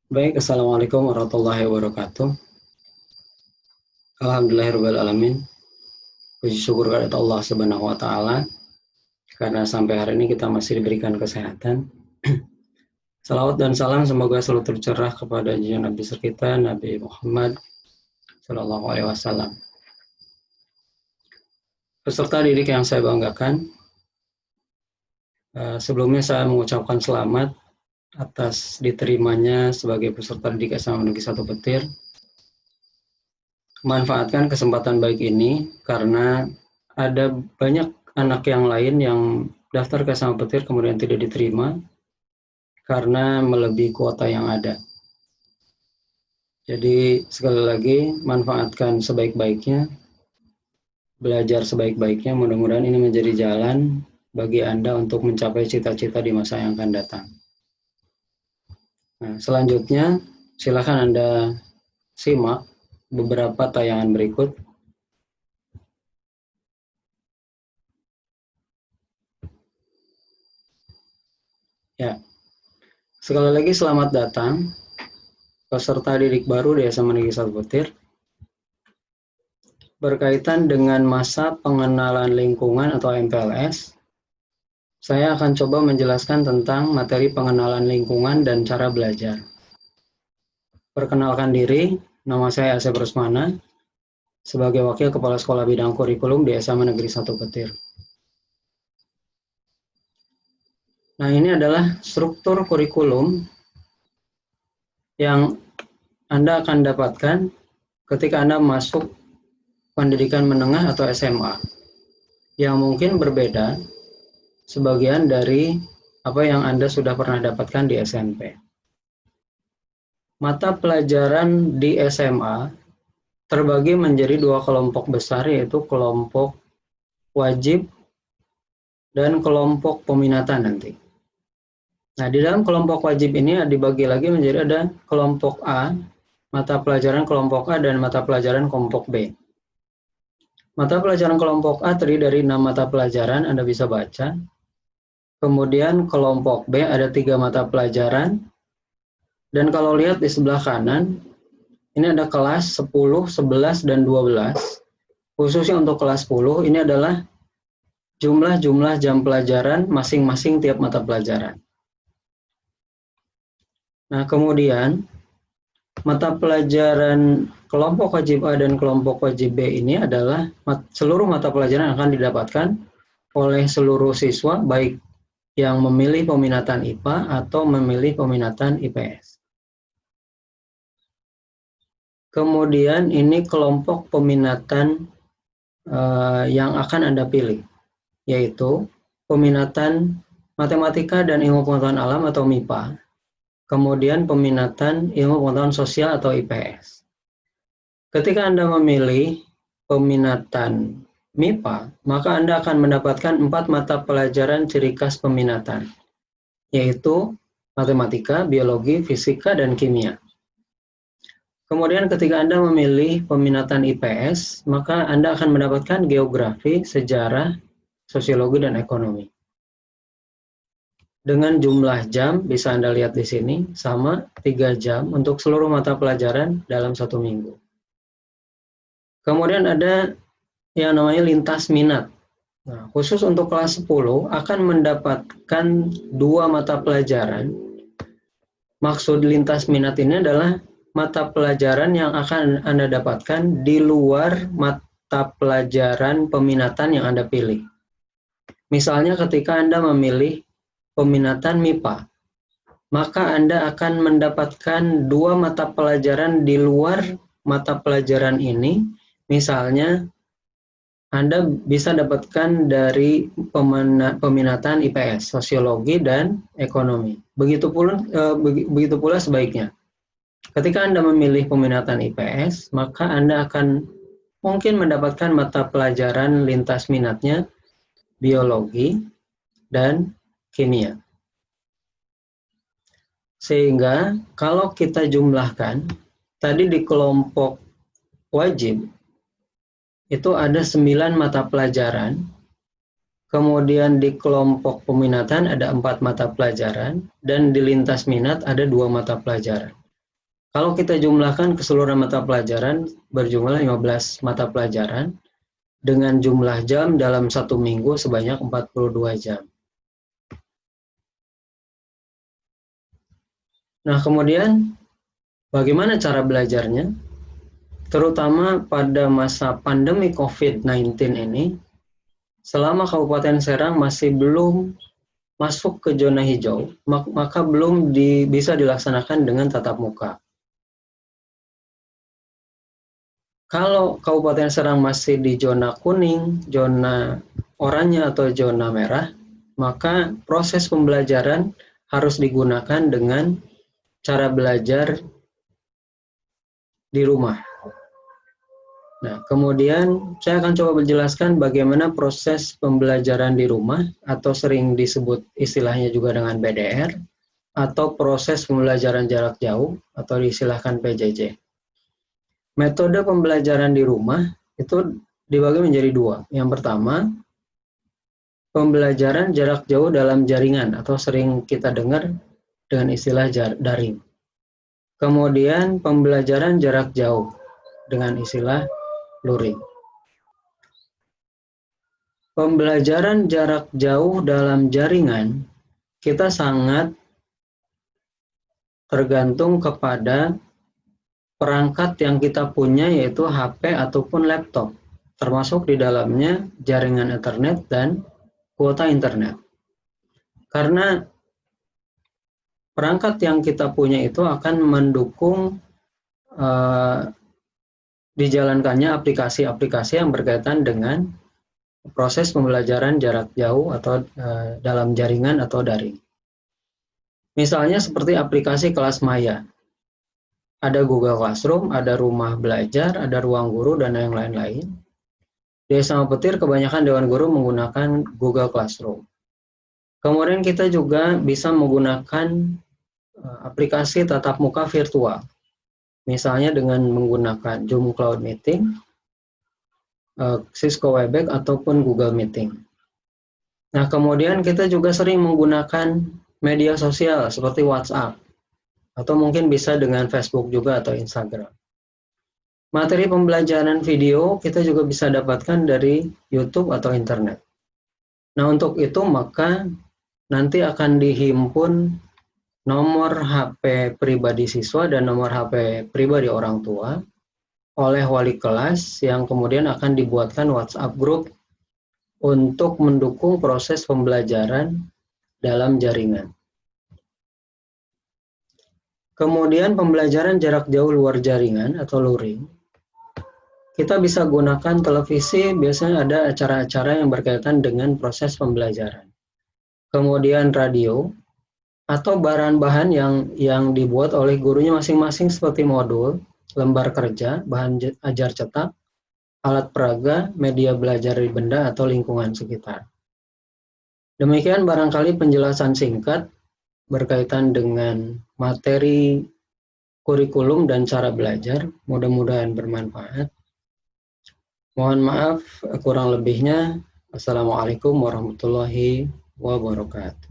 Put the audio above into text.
Baik, Assalamualaikum warahmatullahi wabarakatuh. Alhamdulillahirabbil alamin. Puji syukur kepada Allah Subhanahu wa taala karena sampai hari ini kita masih diberikan kesehatan. Salawat dan salam semoga selalu tercurah kepada junjungan Nabi besar kita Nabi Muhammad Shallallahu alaihi wasallam. Peserta didik yang saya banggakan, sebelumnya saya mengucapkan selamat atas diterimanya sebagai peserta didik SMA Negeri 1 Petir. Manfaatkan kesempatan baik ini karena ada banyak anak yang lain yang daftar ke SMA Petir kemudian tidak diterima karena melebihi kuota yang ada. Jadi sekali lagi manfaatkan sebaik-baiknya, belajar sebaik-baiknya, mudah-mudahan ini menjadi jalan bagi Anda untuk mencapai cita-cita di masa yang akan datang. Nah, selanjutnya silakan Anda simak beberapa tayangan berikut. Ya, sekali lagi selamat datang peserta didik baru di SMA Negeri 1 Petir. Berkaitan dengan masa pengenalan lingkungan atau MPLS, saya akan coba menjelaskan tentang materi pengenalan lingkungan dan cara belajar. Perkenalkan diri, nama saya Asep Rusmana, sebagai Wakil Kepala Sekolah Bidang Kurikulum di SMA Negeri 1 Petir. Nah, ini adalah struktur kurikulum yang Anda akan dapatkan ketika Anda masuk pendidikan menengah atau SMA, yang mungkin berbeda sebagian dari apa yang Anda sudah pernah dapatkan di SMP. Mata pelajaran di SMA terbagi menjadi dua kelompok besar, yaitu kelompok wajib dan kelompok peminatan nanti. Nah, di dalam kelompok wajib ini dibagi lagi menjadi ada kelompok A, mata pelajaran kelompok A, dan mata pelajaran kelompok B. Mata pelajaran kelompok A terdiri dari 6 mata pelajaran, Anda bisa baca. Kemudian kelompok B ada 3 mata pelajaran. Dan kalau lihat di sebelah kanan, ini ada kelas 10, 11, dan 12. Khususnya untuk kelas 10, ini adalah jumlah jam pelajaran masing-masing tiap mata pelajaran. Nah, kemudian mata pelajaran kelompok wajib A dan kelompok wajib B ini adalah seluruh mata pelajaran yang akan didapatkan oleh seluruh siswa, baik yang memilih peminatan IPA atau memilih peminatan IPS. Kemudian ini kelompok peminatan yang akan Anda pilih, yaitu peminatan matematika dan ilmu pengetahuan alam atau MIPA, kemudian peminatan ilmu pengetahuan sosial atau IPS. Ketika Anda memilih peminatan MIPA, maka Anda akan mendapatkan 4 mata pelajaran ciri khas peminatan, yaitu matematika, biologi, fisika, dan kimia. Kemudian ketika Anda memilih peminatan IPS, maka Anda akan mendapatkan geografi, sejarah, sosiologi, dan ekonomi. Dengan jumlah jam, bisa Anda lihat di sini, sama 3 jam untuk seluruh mata pelajaran dalam 1 minggu. Kemudian ada yang namanya lintas minat. Nah, khusus untuk kelas 10 akan mendapatkan 2 mata pelajaran. Maksud lintas minat ini adalah mata pelajaran yang akan Anda dapatkan di luar mata pelajaran peminatan yang Anda pilih. Misalnya ketika Anda memilih peminatan MIPA, maka Anda akan mendapatkan 2 mata pelajaran di luar mata pelajaran ini. Misalnya Anda bisa dapatkan dari peminatan IPS, sosiologi, dan ekonomi. Begitu pula sebaiknya. Ketika Anda memilih peminatan IPS, maka Anda akan mungkin mendapatkan mata pelajaran lintas minatnya biologi dan kimia. Sehingga kalau kita jumlahkan, tadi di kelompok wajib itu ada 9 mata pelajaran, kemudian di kelompok peminatan ada 4 mata pelajaran, dan di lintas minat ada 2 mata pelajaran. Kalau kita jumlahkan keseluruhan mata pelajaran berjumlah 15 mata pelajaran dengan jumlah jam dalam 1 minggu sebanyak 42 jam. Nah, kemudian bagaimana cara belajarnya? Terutama pada masa pandemi COVID-19 ini, selama Kabupaten Serang masih belum masuk ke zona hijau, maka belum bisa dilaksanakan dengan tatap muka. Kalau Kabupaten Serang masih di zona kuning, zona oranye atau zona merah, maka proses pembelajaran harus digunakan dengan cara belajar di rumah. Nah, kemudian saya akan coba menjelaskan bagaimana proses pembelajaran di rumah atau sering disebut istilahnya juga dengan BDR atau proses pembelajaran jarak jauh atau diistilahkan PJJ. Metode pembelajaran di rumah itu dibagi menjadi dua. Yang pertama, pembelajaran jarak jauh dalam jaringan atau sering kita dengar dengan istilah daring. Kemudian pembelajaran jarak jauh dengan istilah luring. Pembelajaran jarak jauh dalam jaringan kita sangat tergantung kepada perangkat yang kita punya, yaitu HP ataupun laptop, termasuk di dalamnya jaringan Ethernet dan kuota internet. Karena perangkat yang kita punya itu akan mendukung dijalankannya aplikasi-aplikasi yang berkaitan dengan proses pembelajaran jarak jauh atau dalam jaringan atau daring. Misalnya seperti aplikasi kelas maya. Ada Google Classroom, ada Rumah Belajar, ada Ruang Guru, dan yang lain-lain. Di SMA Petir kebanyakan Dewan Guru menggunakan Google Classroom. Kemudian kita juga bisa menggunakan aplikasi tatap muka virtual. Misalnya dengan menggunakan Zoom Cloud Meeting, Cisco Webex, ataupun Google Meeting. Nah, kemudian kita juga sering menggunakan media sosial seperti WhatsApp, atau mungkin bisa dengan Facebook juga atau Instagram. Materi pembelajaran video kita juga bisa dapatkan dari YouTube atau internet. Nah, untuk itu maka nanti akan dihimpun nomor HP pribadi siswa dan nomor HP pribadi orang tua oleh wali kelas yang kemudian akan dibuatkan WhatsApp group untuk mendukung proses pembelajaran dalam jaringan. Kemudian pembelajaran jarak jauh luar jaringan atau luring. Kita bisa gunakan televisi, biasanya ada acara-acara yang berkaitan dengan proses pembelajaran. Kemudian radio, atau bahan-bahan yang dibuat oleh gurunya masing-masing seperti modul, lembar kerja, bahan ajar cetak, alat peraga, media belajar di benda atau lingkungan sekitar. Demikian barangkali penjelasan singkat berkaitan dengan materi kurikulum dan cara belajar. Mudah-mudahan bermanfaat. Mohon maaf kurang lebihnya. Assalamualaikum warahmatullahi wabarakatuh.